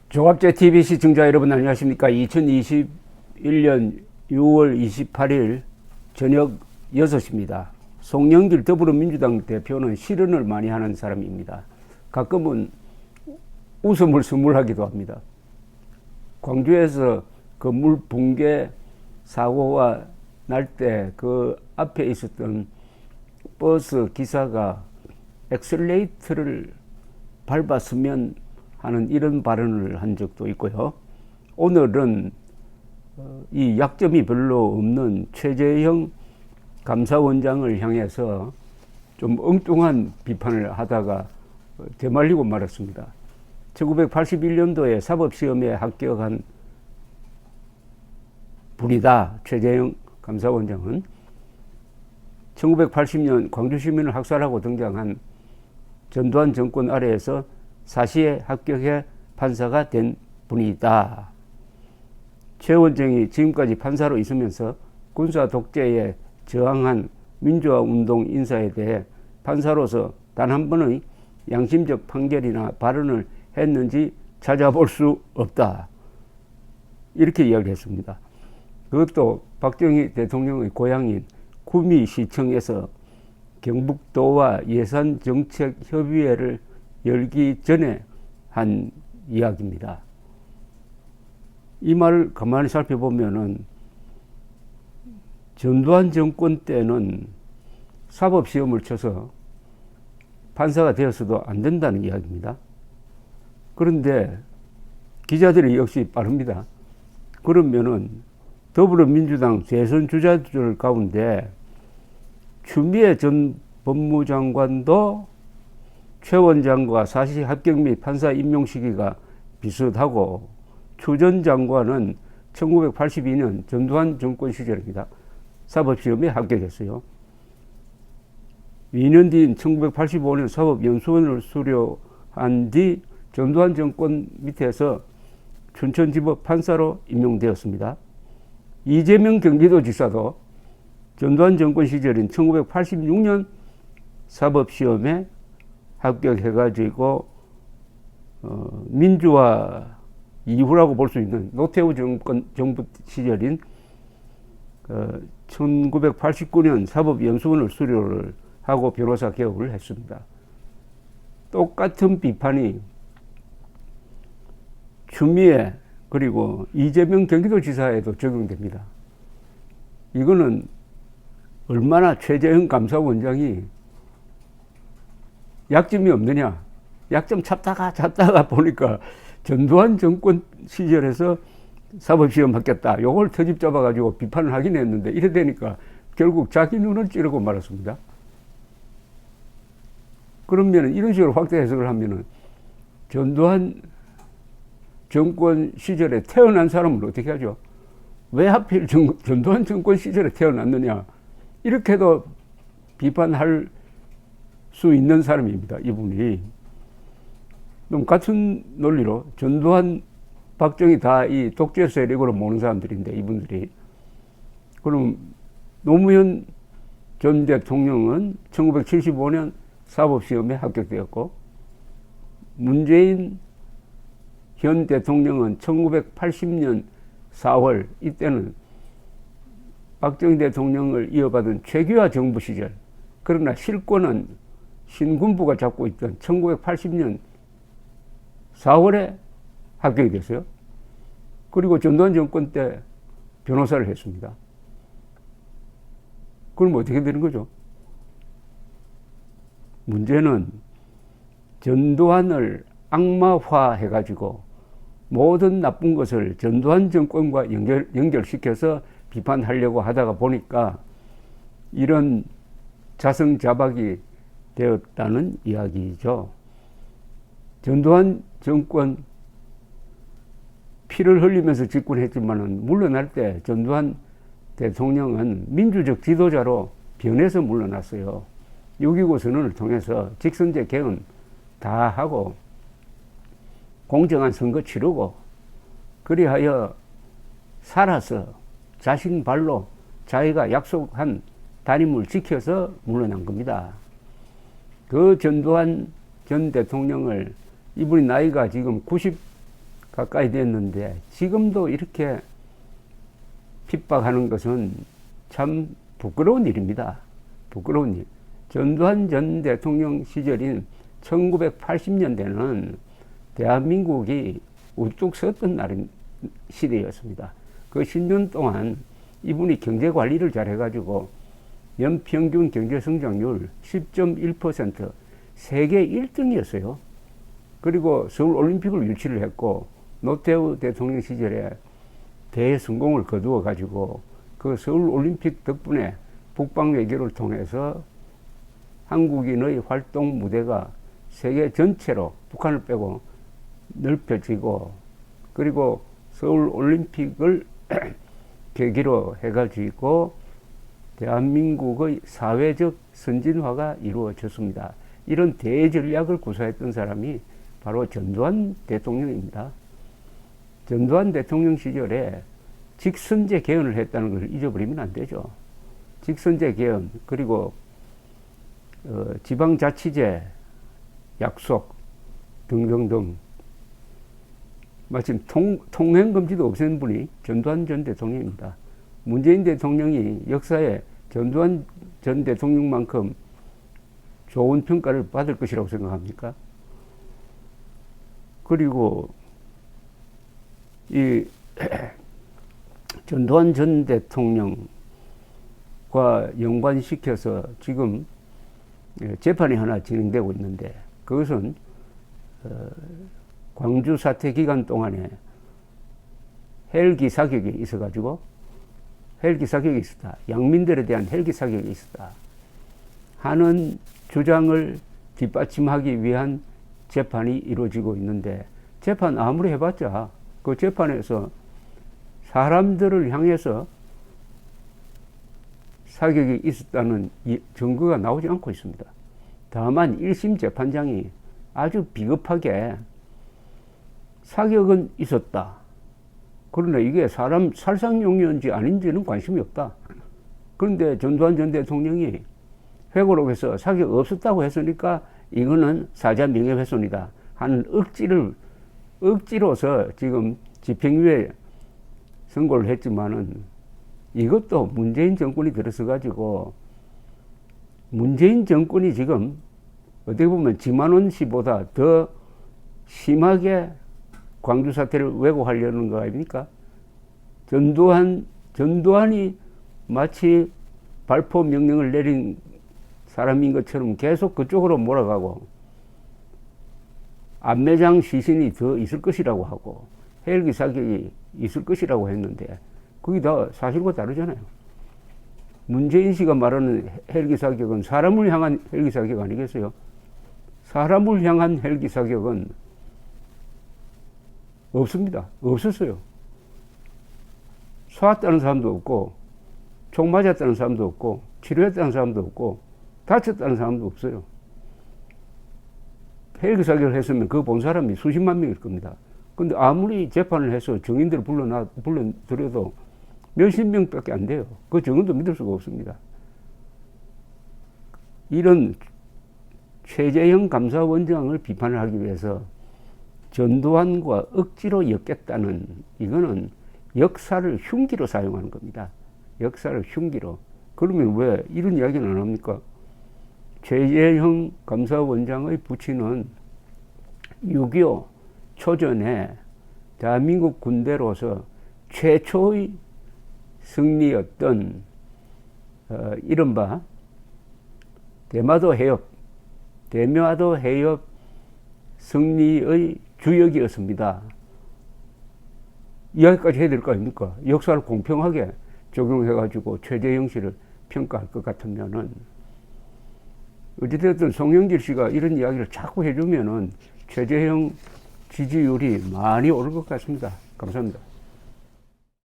조갑제 TV 시청자 여러분 안녕하십니까? 2021년 6월 28일 저녁 6시입니다. 송영길 더불어민주당 대표는 실언을 많이 하는 사람입니다. 가끔은 웃음을 스물하기도 합니다. 광주에서 건물 붕괴 사고가 날 때 그 앞에 있었던 버스 기사가 엑셀레이터를 밟았으면 하는 이런 발언을 한 적도 있고요. 오늘은 이 약점이 별로 없는 최재형 감사원장을 향해서 좀 엉뚱한 비판을 하다가 되말리고 말았습니다. 1981년도에 사법시험에 합격한 분이다. 최재형 감사원장은 1980년 광주시민을 학살하고 등장한 전두환 정권 아래에서 사시에 합격해 판사가 된 분이다. 최 원장이 지금까지 판사로 있으면서 군사 독재에 저항한 민주화운동 인사에 대해 판사로서 단 한 번의 양심적 판결이나 발언을 했는지 찾아볼 수 없다. 이렇게 이야기했습니다. 그것도 박정희 대통령의 고향인 구미시청에서 경북도와 예산정책협의회를 열기 전에 한 이야기입니다. 이 말을 가만히 살펴보면은 전두환 정권 때는 사법시험을 쳐서 판사가 되었어도 안 된다는 이야기입니다. 그런데 기자들이 역시 빠릅니다. 그러면은 더불어민주당 대선 주자들 가운데 추미애 전 법무장관도 최 원장과 사시 합격 및 판사 임용 시기가 비슷하고 추 전 장관은 1982년 전두환 정권 시절입니다. 사법시험에 합격했어요. 2년 뒤인 1985년 사법연수원을 수료한 뒤 전두환 정권 밑에서 춘천지법 판사로 임용되었습니다. 이재명 경기도지사도 전두환 정권 시절인 1986년 사법시험에 합격해가지고 민주화 이후라고 볼 수 있는 노태우 정부 시절인 1989년 사법연수원을 수료를 하고 변호사 개업을 했습니다. 똑같은 비판이 추미애 그리고 이재명 경기도지사에도 적용됩니다. 이거는 얼마나 최재형 감사원장이 약점이 없느냐. 약점 찾다가 보니까 전두환 정권 시절에서 사법시험 합격했다. 요걸 터집 잡아가지고 비판을 하긴 했는데 이래 되니까 결국 자기 눈을 찌르고 말았습니다. 그러면 이런 식으로 확대 해석을 하면은 전두환 정권 시절에 태어난 사람은 어떻게 하죠? 왜 하필 전두환 정권 시절에 태어났느냐? 이렇게도 비판할 수 있는 사람입니다. 이분이. 그럼 같은 논리로 전두환, 박정희 다 이 독재 세력으로 모는 사람들인데 이분들이. 그럼 노무현 전 대통령은 1975년 사법시험에 합격되었고 문재인 현 대통령은 1980년 4월 이때는 박정희 대통령을 이어받은 최규하 정부 시절 그러나 실권은 신군부가 잡고 있던 1980년 4월에 합격이 됐어요. 그리고 전두환 정권 때 변호사를 했습니다. 그럼 어떻게 되는 거죠? 문제는 전두환을 악마화 해가지고 모든 나쁜 것을 전두환 정권과 연결시켜서 비판하려고 하다가 보니까 이런 자성자박이 되었다는 이야기죠. 전두환 정권 피를 흘리면서 집권했지만은 물러날 때 전두환 대통령은 민주적 지도자로 변해서 물러났어요. 6.25 선언을 통해서 직선제 개헌 다 하고 공정한 선거 치르고 그리하여 살아서 자신 발로 자기가 약속한 단임을 지켜서 물러난 겁니다. 그 전두환 전 대통령을 이분이 나이가 지금 가까이 됐는데 지금도 이렇게 핍박하는 것은 참 부끄러운 일입니다. 부끄러운 일. 전두환 전 대통령 시절인 1980년대는 대한민국이 우뚝 섰던 시대였습니다. 그 10년 동안 이분이 경제 관리를 잘 해가지고 연평균 경제 성장률 10.1% 세계 1등이었어요. 그리고 서울 올림픽을 유치를 했고 노태우 대통령 시절에 대성공을 거두어 가지고 그 서울 올림픽 덕분에 북방 외교를 통해서 한국인의 활동 무대가 세계 전체로 북한을 빼고 넓혀지고, 그리고 서울 올림픽을 계기로 해가지고 대한민국의 사회적 선진화가 이루어졌습니다. 이런 대전략을 구사했던 사람이 바로 전두환 대통령입니다. 전두환 대통령 시절에 직선제 개헌을 했다는 것을 잊어버리면 안 되죠. 직선제 개헌, 그리고 지방자치제 약속 등등등. 마침 통행금지도 없앤 분이 전두환 전 대통령입니다. 문재인 대통령이 역사에 전두환 전 대통령만큼 좋은 평가를 받을 것이라고 생각합니까? 그리고 이 전두환 전 대통령과 연관시켜서 지금 재판이 하나 진행되고 있는데, 그것은 광주 사태 기간 동안에 헬기 사격이 있어가지고 헬기 사격이 있었다. 양민들에 대한 헬기 사격이 있었다 하는 주장을 뒷받침하기 위한 재판이 이루어지고 있는데, 재판 아무리 해봤자 그 재판에서 사람들을 향해서 사격이 있었다는 증거가 나오지 않고 있습니다. 다만 1심 재판장이 아주 비겁하게 사격은 있었다. 그러나 이게 사람 살상용이었는지 아닌지는 관심이 없다. 그런데 전두환 전 대통령이 회고록에서 사격 없었다고 했으니까 이거는 사자 명예훼손이다 하는 억지로서 지금 집행유예 선고를 했지만은, 이것도 문재인 정권이 들어서가지고 문재인 정권이 지금 어떻게 보면 지만원 씨보다 더 심하게 광주 사태를 왜곡하려는 거 아닙니까? 전두환이 마치 발포 명령을 내린 사람인 것처럼 계속 그쪽으로 몰아가고, 안매장 시신이 더 있을 것이라고 하고 헬기 사격이 있을 것이라고 했는데 그게 다 사실과 다르잖아요. 문재인 씨가 말하는 헬기 사격은 사람을 향한 헬기 사격 아니겠어요? 사람을 향한 헬기 사격은 없습니다. 없었어요. 쏘았다는 사람도 없고, 총 맞았다는 사람도 없고, 치료했다는 사람도 없고, 다쳤다는 사람도 없어요. 헬기 사격을 했으면 그거 본 사람이 수십만 명일 겁니다. 근데 아무리 재판을 해서 증인들을 불러들여도 몇십 명밖에 안 돼요. 그 증언도 믿을 수가 없습니다. 이런 최재형 감사원장을 비판을 하기 위해서 전두환과 억지로 엮겠다는, 이거는 역사를 흉기로 사용하는 겁니다. 역사를 흉기로. 그러면 왜 이런 이야기는 안 합니까? 최재형 감사원장의 부친은 6.25 초전에 대한민국 군대로서 최초의 승리였던 이른바 대마도 해협 승리의 주역이었습니다. 이야기까지 해야 될 거 아닙니까? 역사를 공평하게 적용해가지고 최재형 씨를 평가할 것 같으면은, 어찌됐든 송영길 씨가 이런 이야기를 자꾸 해주면은 최재형 지지율이 많이 오를 것 같습니다. 감사합니다.